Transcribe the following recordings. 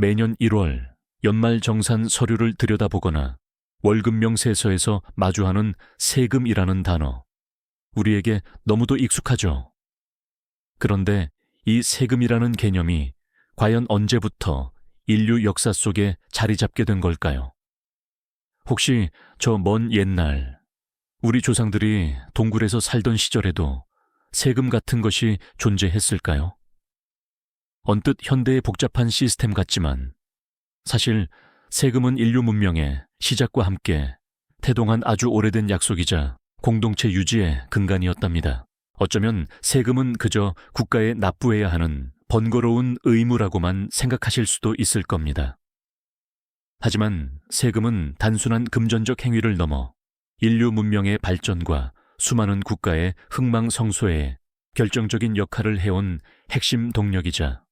매년 1월 연말정산 서류를 들여다보거나 월급명세서에서 마주하는 세금이라는 단어, 우리에게 너무도 익숙하죠. 그런데 이 세금이라는 개념이 과연 언제부터 인류 역사 속에 자리 잡게 된 걸까요? 혹시 저 먼 옛날 우리 조상들이 동굴에서 살던 시절에도 세금 같은 것이 존재했을까요? 언뜻 현대의 복잡한 시스템 같지만 사실 세금은 인류 문명의 시작과 함께 태동한 아주 오래된 약속이자 공동체 유지의 근간이었답니다. 어쩌면 세금은 그저 국가에 납부해야 하는 번거로운 의무라고만 생각하실 수도 있을 겁니다. 하지만 세금은 단순한 금전적 행위를 넘어 인류 문명의 발전과 수많은 국가의 흥망성쇠에 결정적인 역할을 해온 핵심 동력이자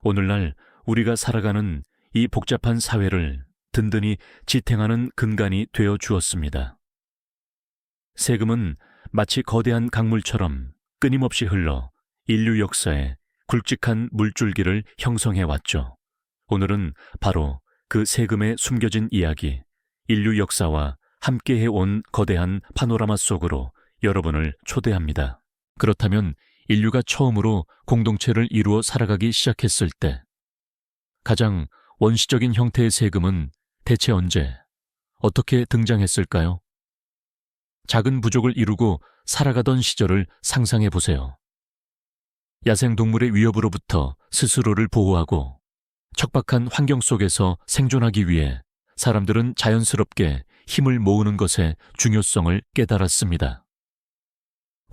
오늘날 우리가 살아가는 이 복잡한 사회를 든든히 지탱하는 근간이 되어 주었습니다. 세금은 마치 거대한 강물처럼 끊임없이 흘러 인류 역사에 굵직한 물줄기를 형성해 왔죠. 오늘은 바로 그 세금에 숨겨진 이야기, 인류 역사와 함께해 온 거대한 파노라마 속으로 여러분을 초대합니다. 그렇다면 인류가 처음으로 공동체를 이루어 살아가기 시작했을 때 가장 원시적인 형태의 세금은 대체 언제, 어떻게 등장했을까요? 작은 부족을 이루고 살아가던 시절을 상상해 보세요. 야생동물의 위협으로부터 스스로를 보호하고 척박한 환경 속에서 생존하기 위해 사람들은 자연스럽게 힘을 모으는 것의 중요성을 깨달았습니다.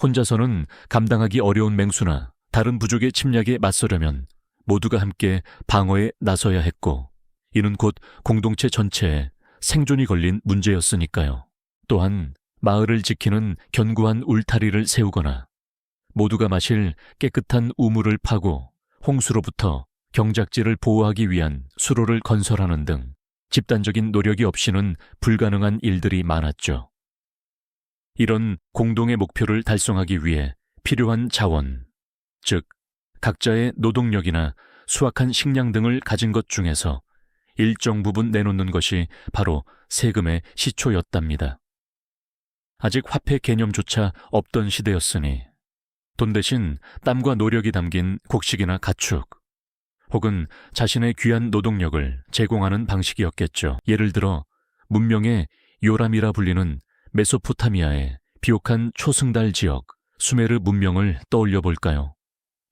혼자서는 감당하기 어려운 맹수나 다른 부족의 침략에 맞서려면 모두가 함께 방어에 나서야 했고, 이는 곧 공동체 전체에 생존이 걸린 문제였으니까요. 또한 마을을 지키는 견고한 울타리를 세우거나 모두가 마실 깨끗한 우물을 파고 홍수로부터 경작지를 보호하기 위한 수로를 건설하는 등 집단적인 노력이 없이는 불가능한 일들이 많았죠. 이런 공동의 목표를 달성하기 위해 필요한 자원, 즉 각자의 노동력이나 수확한 식량 등을 가진 것 중에서 일정 부분 내놓는 것이 바로 세금의 시초였답니다. 아직 화폐 개념조차 없던 시대였으니 돈 대신 땀과 노력이 담긴 곡식이나 가축, 혹은 자신의 귀한 노동력을 제공하는 방식이었겠죠. 예를 들어 문명의 요람이라 불리는 메소포타미아의 비옥한 초승달 지역 수메르 문명을 떠올려 볼까요?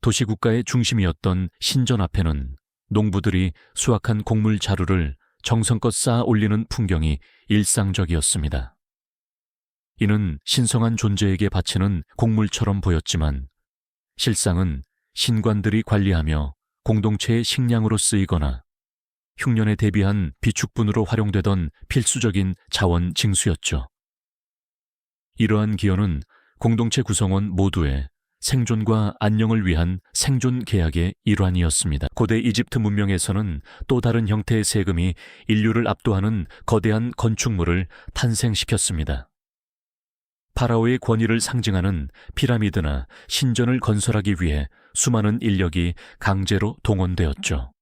도시국가의 중심이었던 신전 앞에는 농부들이 수확한 곡물 자루를 정성껏 쌓아 올리는 풍경이 일상적이었습니다. 이는 신성한 존재에게 바치는 곡물처럼 보였지만 실상은 신관들이 관리하며 공동체의 식량으로 쓰이거나 흉년에 대비한 비축분으로 활용되던 필수적인 자원 징수였죠. 이러한 기여는 공동체 구성원 모두의 생존과 안녕을 위한 생존 계약의 일환이었습니다. 고대 이집트 문명에서는 또 다른 형태의 세금이 인류를 압도하는 거대한 건축물을 탄생시켰습니다. 파라오의 권위를 상징하는 피라미드나 신전을 건설하기 위해 수많은 인력이 강제로 동원되었죠.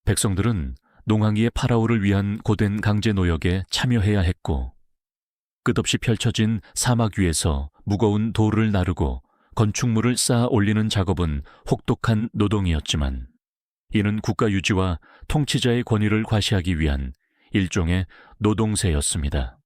백성들은 농항이의 파라오를 위한 고된 강제 노역에 참여해야 했고, 끝없이 펼쳐진 사막 위에서 무거운 돌을 나르고 건축물을 쌓아 올리는 작업은 혹독한 노동이었지만 이는 국가 유지와 통치자의 권위를 과시하기 위한 일종의 노동세였습니다.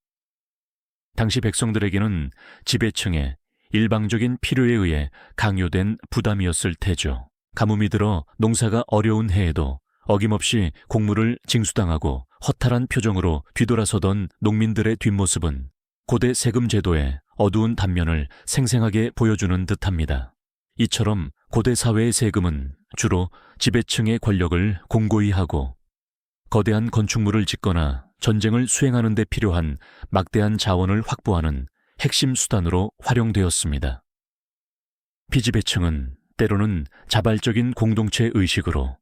당시 백성들에게는 지배층의 일방적인 필요에 의해 강요된 부담이었을 테죠. 가뭄이 들어 농사가 어려운 해에도 어김없이 곡물을 징수당하고 허탈한 표정으로 뒤돌아서던 농민들의 뒷모습은 고대 세금 제도의 어두운 단면을 생생하게 보여주는 듯합니다. 이처럼 고대 사회의 세금은 주로 지배층의 권력을 공고히 하고 거대한 건축물을 짓거나 전쟁을 수행하는 데 필요한 막대한 자원을 확보하는 핵심 수단으로 활용되었습니다. 피지배층은 때로는 자발적인 공동체 의식으로,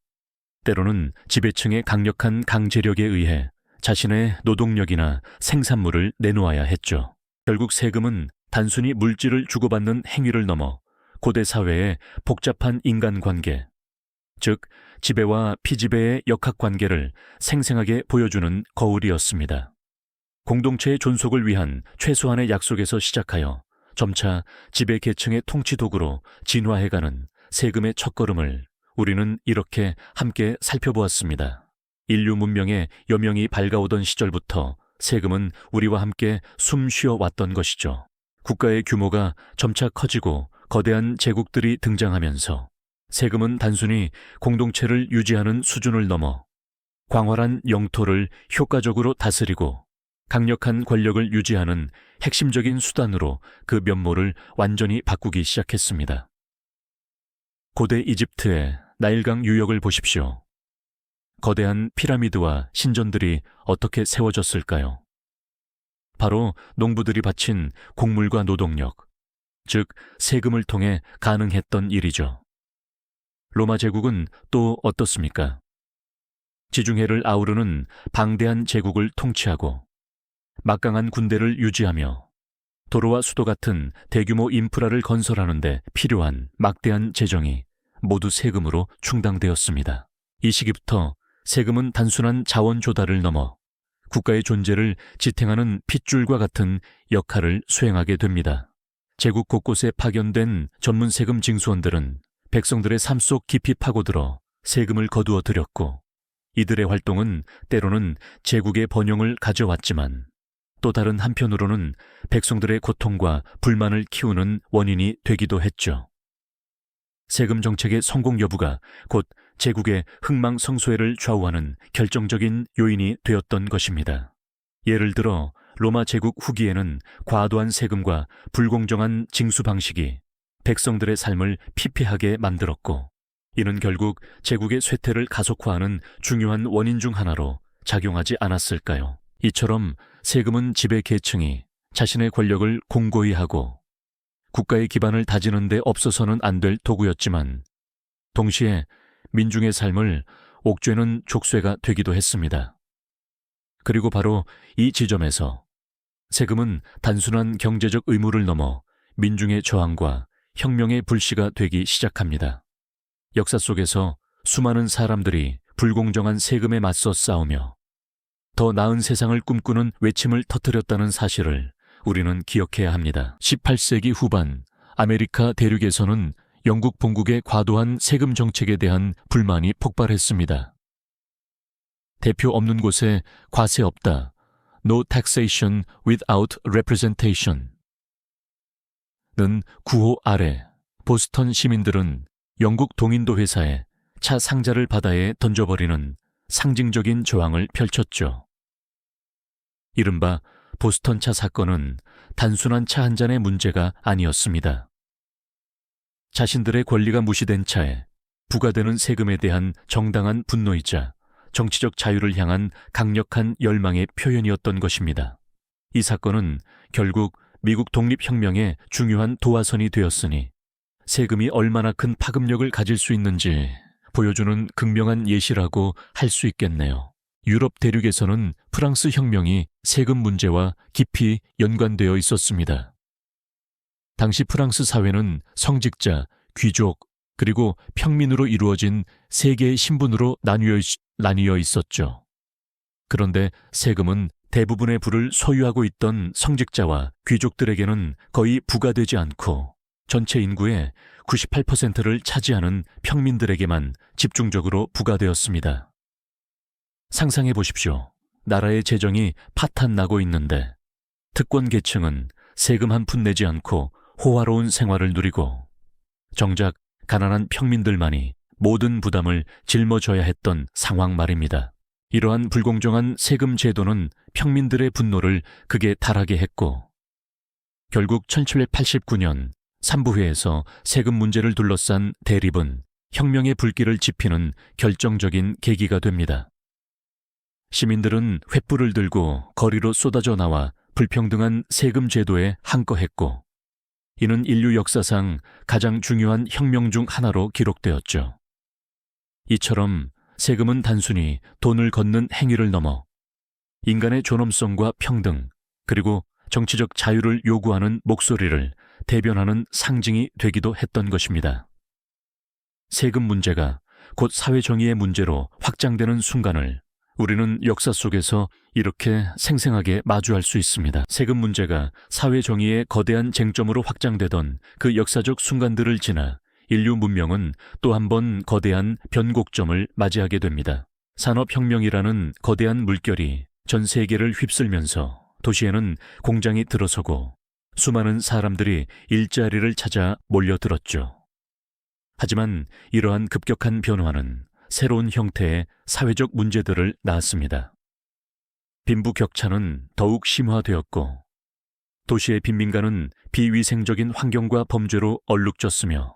때로는 지배층의 강력한 강제력에 의해 자신의 노동력이나 생산물을 내놓아야 했죠. 결국 세금은 단순히 물질을 주고받는 행위를 넘어 고대 사회의 복잡한 인간관계, 즉 지배와 피지배의 역학관계를 생생하게 보여주는 거울이었습니다. 공동체의 존속을 위한 최소한의 약속에서 시작하여 점차 지배 계층의 통치 도구로 진화해가는 세금의 첫걸음을 우리는 이렇게 함께 살펴보았습니다. 인류 문명의 여명이 밝아오던 시절부터 세금은 우리와 함께 숨 쉬어왔던 것이죠. 국가의 규모가 점차 커지고 거대한 제국들이 등장하면서 세금은 단순히 공동체를 유지하는 수준을 넘어 광활한 영토를 효과적으로 다스리고 강력한 권력을 유지하는 핵심적인 수단으로 그 면모를 완전히 바꾸기 시작했습니다. 고대 이집트의 나일강 유역을 보십시오. 거대한 피라미드와 신전들이 어떻게 세워졌을까요? 바로 농부들이 바친 곡물과 노동력, 즉 세금을 통해 가능했던 일이죠. 로마 제국은 또 어떻습니까? 지중해를 아우르는 방대한 제국을 통치하고 막강한 군대를 유지하며 도로와 수도 같은 대규모 인프라를 건설하는 데 필요한 막대한 재정이 모두 세금으로 충당되었습니다. 이 시기부터 세금은 단순한 자원 조달을 넘어 국가의 존재를 지탱하는 핏줄과 같은 역할을 수행하게 됩니다. 제국 곳곳에 파견된 전문 세금 징수원들은 백성들의 삶 속 깊이 파고들어 세금을 거두어 들였고, 이들의 활동은 때로는 제국의 번영을 가져왔지만 또 다른 한편으로는 백성들의 고통과 불만을 키우는 원인이 되기도 했죠. 세금 정책의 성공 여부가 곧 제국의 흥망성쇠를 좌우하는 결정적인 요인이 되었던 것입니다. 예를 들어 로마 제국 후기에는 과도한 세금과 불공정한 징수 방식이 백성들의 삶을 피폐하게 만들었고, 이는 결국 제국의 쇠퇴를 가속화하는 중요한 원인 중 하나로 작용하지 않았을까요? 이처럼 세금은 지배 계층이 자신의 권력을 공고히 하고 국가의 기반을 다지는 데 없어서는 안 될 도구였지만, 동시에 민중의 삶을 옥죄는 족쇄가 되기도 했습니다. 그리고 바로 이 지점에서 세금은 단순한 경제적 의무를 넘어 민중의 저항과 혁명의 불씨가 되기 시작합니다. 역사 속에서 수많은 사람들이 불공정한 세금에 맞서 싸우며 더 나은 세상을 꿈꾸는 외침을 터뜨렸다는 사실을 우리는 기억해야 합니다. 18세기 후반 아메리카 대륙에서는 영국 본국의 과도한 세금 정책에 대한 불만이 폭발했습니다. 대표 없는 곳에 과세 없다. No taxation without representation. 는 구호 아래 보스턴 시민들은 영국 동인도 회사에 차 상자를 바다에 던져버리는 상징적인 저항을 펼쳤죠. 이른바 보스턴 차 사건은 단순한 차 한 잔의 문제가 아니었습니다. 자신들의 권리가 무시된 차에 부과되는 세금에 대한 정당한 분노이자 정치적 자유를 향한 강력한 열망의 표현이었던 것입니다. 이 사건은 결국 미국 독립혁명의 중요한 도화선이 되었으니 세금이 얼마나 큰 파급력을 가질 수 있는지 보여주는 극명한 예시라고 할 수 있겠네요. 유럽 대륙에서는 프랑스 혁명이 세금 문제와 깊이 연관되어 있었습니다. 당시 프랑스 사회는 성직자, 귀족, 그리고 평민으로 이루어진 세 개의 신분으로 나뉘어 있었죠. 그런데 세금은 대부분의 부를 소유하고 있던 성직자와 귀족들에게는 거의 부과되지 않고 전체 인구의 98%를 차지하는 평민들에게만 집중적으로 부과되었습니다. 상상해 보십시오. 나라의 재정이 파탄나고 있는데 특권 계층은 세금 한 푼 내지 않고 호화로운 생활을 누리고, 정작 가난한 평민들만이 모든 부담을 짊어져야 했던 상황 말입니다. 이러한 불공정한 세금 제도는 평민들의 분노를 극에 달하게 했고, 결국 1789년 삼부회에서 세금 문제를 둘러싼 대립은 혁명의 불길을 지피는 결정적인 계기가 됩니다. 시민들은 횃불을 들고 거리로 쏟아져 나와 불평등한 세금 제도에 항거했고, 이는 인류 역사상 가장 중요한 혁명 중 하나로 기록되었죠. 이처럼 세금은 단순히 돈을 걷는 행위를 넘어 인간의 존엄성과 평등, 그리고 정치적 자유를 요구하는 목소리를 대변하는 상징이 되기도 했던 것입니다. 세금 문제가 곧 사회정의의 문제로 확장되는 순간을 우리는 역사 속에서 이렇게 생생하게 마주할 수 있습니다. 세금 문제가 사회정의의 거대한 쟁점으로 확장되던 그 역사적 순간들을 지나 인류 문명은 또 한 번 거대한 변곡점을 맞이하게 됩니다. 산업혁명이라는 거대한 물결이 전 세계를 휩쓸면서 도시에는 공장이 들어서고 수많은 사람들이 일자리를 찾아 몰려들었죠. 하지만 이러한 급격한 변화는 새로운 형태의 사회적 문제들을 낳았습니다. 빈부격차는 더욱 심화되었고 도시의 빈민가는 비위생적인 환경과 범죄로 얼룩졌으며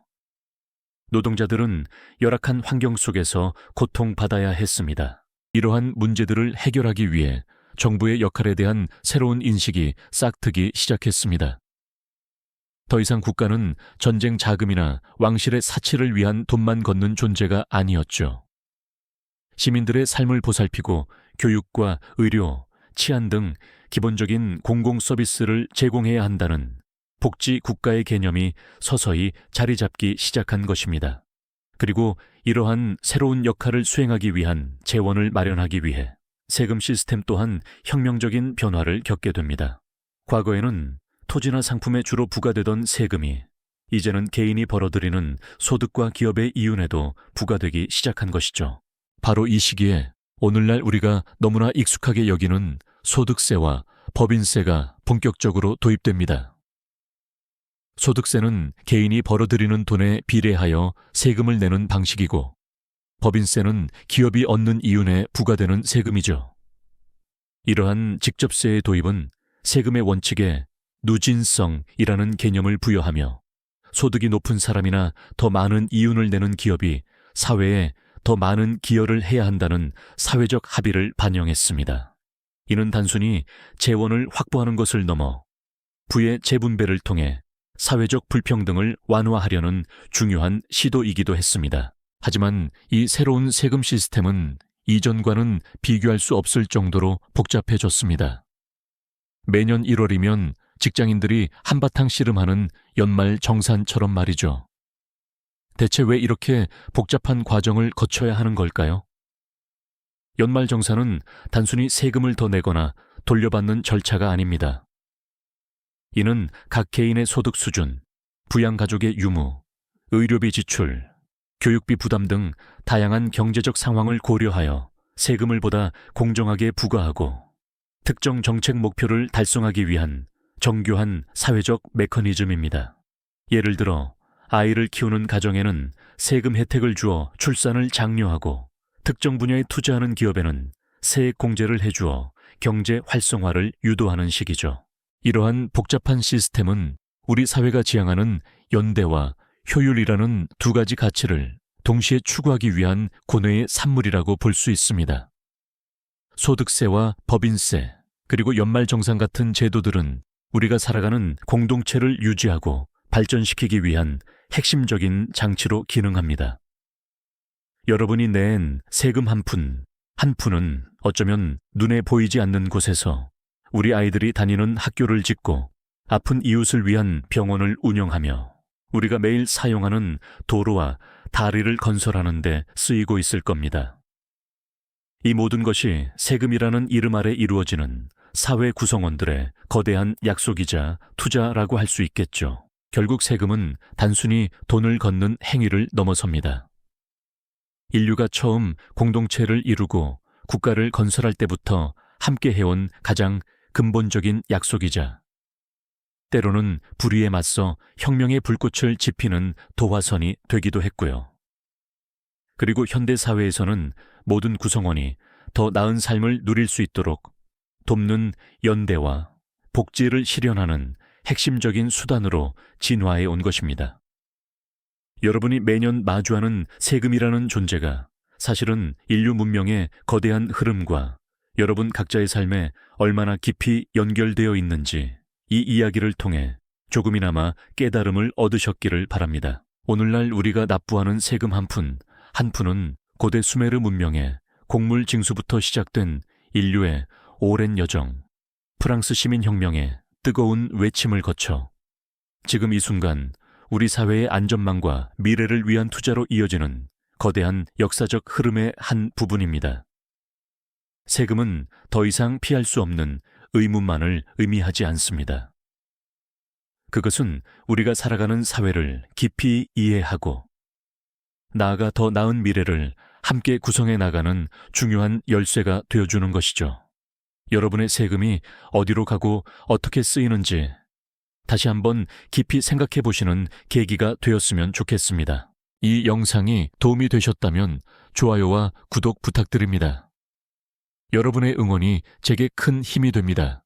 노동자들은 열악한 환경 속에서 고통받아야 했습니다. 이러한 문제들을 해결하기 위해 정부의 역할에 대한 새로운 인식이 싹트기 시작했습니다. 더 이상 국가는 전쟁 자금이나 왕실의 사치를 위한 돈만 걷는 존재가 아니었죠. 시민들의 삶을 보살피고 교육과 의료, 치안 등 기본적인 공공 서비스를 제공해야 한다는 복지 국가의 개념이 서서히 자리 잡기 시작한 것입니다. 그리고 이러한 새로운 역할을 수행하기 위한 재원을 마련하기 위해 세금 시스템 또한 혁명적인 변화를 겪게 됩니다. 과거에는 토지나 상품에 주로 부과되던 세금이 이제는 개인이 벌어들이는 소득과 기업의 이윤에도 부과되기 시작한 것이죠. 바로 이 시기에 오늘날 우리가 너무나 익숙하게 여기는 소득세와 법인세가 본격적으로 도입됩니다. 소득세는 개인이 벌어들이는 돈에 비례하여 세금을 내는 방식이고 법인세는 기업이 얻는 이윤에 부과되는 세금이죠. 이러한 직접세의 도입은 세금의 원칙에 누진성이라는 개념을 부여하며 소득이 높은 사람이나 더 많은 이윤을 내는 기업이 사회에 더 많은 기여를 해야 한다는 사회적 합의를 반영했습니다. 이는 단순히 재원을 확보하는 것을 넘어 부의 재분배를 통해 사회적 불평등을 완화하려는 중요한 시도이기도 했습니다. 하지만 이 새로운 세금 시스템은 이전과는 비교할 수 없을 정도로 복잡해졌습니다. 매년 1월이면 직장인들이 한바탕 씨름하는 연말 정산처럼 말이죠. 대체 왜 이렇게 복잡한 과정을 거쳐야 하는 걸까요? 연말 정산은 단순히 세금을 더 내거나 돌려받는 절차가 아닙니다. 이는 각 개인의 소득 수준, 부양가족의 유무, 의료비 지출, 교육비 부담 등 다양한 경제적 상황을 고려하여 세금을 보다 공정하게 부과하고 특정 정책 목표를 달성하기 위한 정교한 사회적 메커니즘입니다. 예를 들어 아이를 키우는 가정에는 세금 혜택을 주어 출산을 장려하고 특정 분야에 투자하는 기업에는 세액 공제를 해주어 경제 활성화를 유도하는 식이죠. 이러한 복잡한 시스템은 우리 사회가 지향하는 연대와 효율이라는 두 가지 가치를 동시에 추구하기 위한 고뇌의 산물이라고 볼 수 있습니다. 소득세와 법인세, 그리고 연말정산 같은 제도들은 우리가 살아가는 공동체를 유지하고 발전시키기 위한 핵심적인 장치로 기능합니다. 여러분이 낸 세금 한 푼은 어쩌면 눈에 보이지 않는 곳에서 우리 아이들이 다니는 학교를 짓고 아픈 이웃을 위한 병원을 운영하며 우리가 매일 사용하는 도로와 다리를 건설하는 데 쓰이고 있을 겁니다. 이 모든 것이 세금이라는 이름 아래 이루어지는 사회 구성원들의 거대한 약속이자 투자라고 할 수 있겠죠. 결국 세금은 단순히 돈을 걷는 행위를 넘어섭니다. 인류가 처음 공동체를 이루고 국가를 건설할 때부터 함께 해온 가장 근본적인 약속이자 때로는 불의에 맞서 혁명의 불꽃을 지피는 도화선이 되기도 했고요. 그리고 현대 사회에서는 모든 구성원이 더 나은 삶을 누릴 수 있도록 돕는 연대와 복지를 실현하는 핵심적인 수단으로 진화해 온 것입니다. 여러분이 매년 마주하는 세금이라는 존재가 사실은 인류 문명의 거대한 흐름과 여러분 각자의 삶에 얼마나 깊이 연결되어 있는지 이 이야기를 통해 조금이나마 깨달음을 얻으셨기를 바랍니다. 오늘날 우리가 납부하는 세금 한 푼은 고대 수메르 문명의 곡물 징수부터 시작된 인류의 오랜 여정, 프랑스 시민혁명의 뜨거운 외침을 거쳐 지금 이 순간 우리 사회의 안전망과 미래를 위한 투자로 이어지는 거대한 역사적 흐름의 한 부분입니다. 세금은 더 이상 피할 수 없는 의무만을 의미하지 않습니다. 그것은 우리가 살아가는 사회를 깊이 이해하고 나아가 더 나은 미래를 함께 구성해 나가는 중요한 열쇠가 되어주는 것이죠. 여러분의 세금이 어디로 가고 어떻게 쓰이는지 다시 한번 깊이 생각해 보시는 계기가 되었으면 좋겠습니다. 이 영상이 도움이 되셨다면 좋아요와 구독 부탁드립니다. 여러분의 응원이 제게 큰 힘이 됩니다.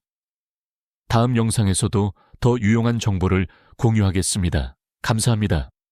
다음 영상에서도 더 유용한 정보를 공유하겠습니다. 감사합니다.